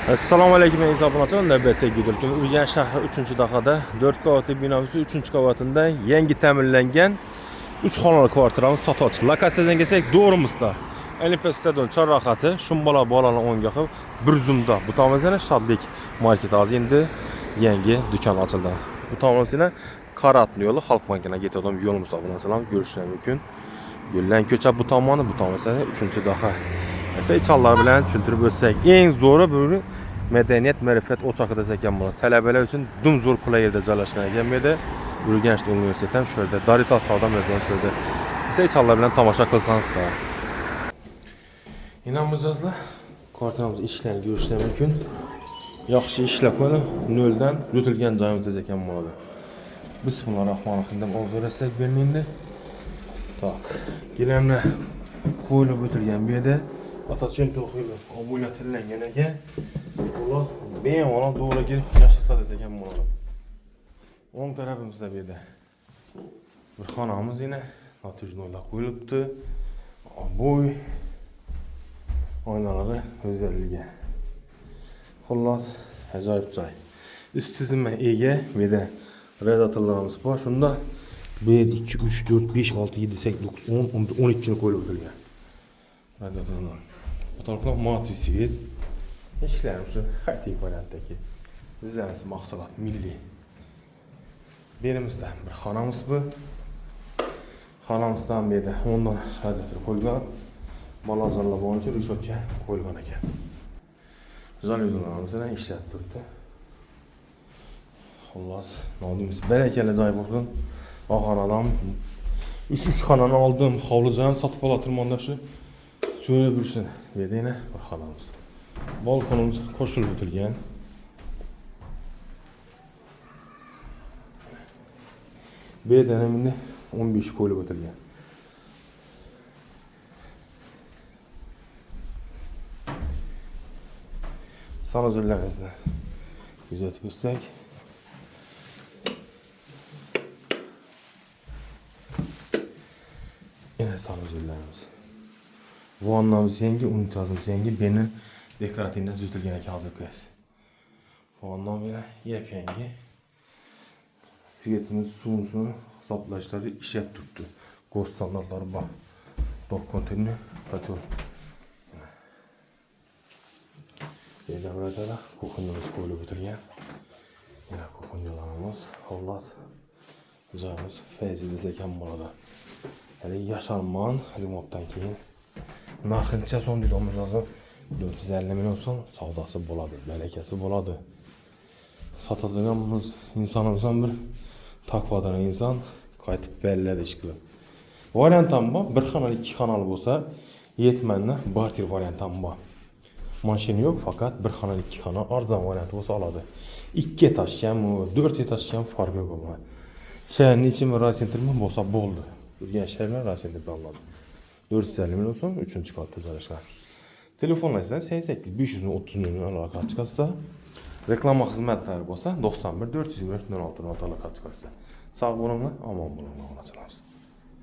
Assalomu alaykum aziz obunachilar. Navbatdagi videoda Urganch shahri 3-dahada 4 qavatli binosi 3-qavatida yangi ta'mirlangan 3 xonali kvartiramiz sotib chiqdi. Lokatsiyadan kelsak, Do'rimizda Olimpiya stadion chorrahasi, Shumbola bolalar o'yingohi bir zumda. Bu tomonda Shodlik market hozir endi yangi do'kon ochildi. Bu tomonda Qaratli yo'li Xalq bankiga ketadigan yo'limiz obunachilar ko'rishingiz mumkin. Yo'ldan ko'cha bu tomonda, bu tomonda 3-daha. Esa içallar bilan tushuntirib o'tsak, eng zo'ri bu madaniyat ma'rifat o'choqi desak ekan bo'ladi. Talabalar uchun dum zo'r qulay yerda joylashgan ekan bu yerda. Urganch universiteti ham shu yerda, Doritos savdo maydoni shu yerda. Esa içallar bilan tomosha qilsangiz-da. Yana mijozlar kvartiramiz ishlarini ko'rishingiz mumkin. Yaxshi ishlab mana noldan yutilgan joyimiz desak ekan bo'ladi. Bismillahirrohmanirrohim deb o'zlarasak bermaydi. Tak. Gilamni qo'yib o'tirgan bu yerda Atatürk'ün to'xuyla obulatlangan ekan. Ular bemalol to'g'ri kelib yashasa ekan bo'ladi. O'ng tarafimizda bu yerda bir xonamiz yana natijnolar qo'yilibdi. Bo'y oynalari o'zgarligi. Xullas, ajoyib joy. Üst tizimga ega bu yerda radiatorlarimiz bor. Shunda 1 2 3 4 5 6 7 8 9 10 12 ni qo'yib o'tilgan. Radiatorlar. Fotoğraflar matvi svet. İşlerimiz xayrli variantdagi bizning mahsulot milliy. Berimizda bir xonamiz bu. Xonamizdan bu yerda 10 dan radiator qo'yilgan. Balazorlar bo'yicha rishotcha qo'yilgan ekan. Zaliylarimiz bilan ishlab turibdi. Xullas, nodimiz barakali joy bo'lsin. Oxonadan 3 xonani oldim, hovlidan sotib olatirmanda shu söyleyip dursun. Bu yerda yana bir xonamiz. Balkonumuz qo'shilib o'tilgan. Bu yerda endi 15 qo'yilib o'tilgan. Sanozlarimizni kuzatib o'tsak, yana sanozlarimiz. Vannamiz yangi, unitazimiz yangi, beni dekorativdan düzeltilgan ekan hozir ko'z. Vannam yana yangi. Svetimiz, suvimizni hisoblashlari ishlab turibdi. Go'sh standartlari bor. Top konteyner, patrol. Yana burada kuxnyamiz qo'yilib o'tilgan. Yana kuxnyalarimiz, xullas, joyimiz fayzi desak ham bo'ladi. Hali yasharman remontdan keyin narxincha so'm deymiz hozir 450 million so'm savdosi bo'ladi, barakasi bo'ladi. Sotadiganimiz insonimiz ham bir taqvodor inson, qaytib belladi ish qilib. Variant ham bor, bir xonali, ikki xonali bo'lsa, yetmanni barter variant ham bor. Mashina yo'q, faqat bir xonali, ikki xona arzon varianti bo'lsa oladi. 2 etajmi, 4 etajmi farqi yo'q bo'ladi. Shaharning ichimi rasentrmi bo'lsa bo'ldi. Urganch shaharlar rasentrda oladi. 450 million so'm 3-qavatda joylashgan. Telefonlarsanglar 88 530 million aloqa chiqarsa, reklama xizmatlari bo'lsa 91 424 06 aloqa chiqarsa. Sog' bo'linglar, omon bo'linglar, onachilar.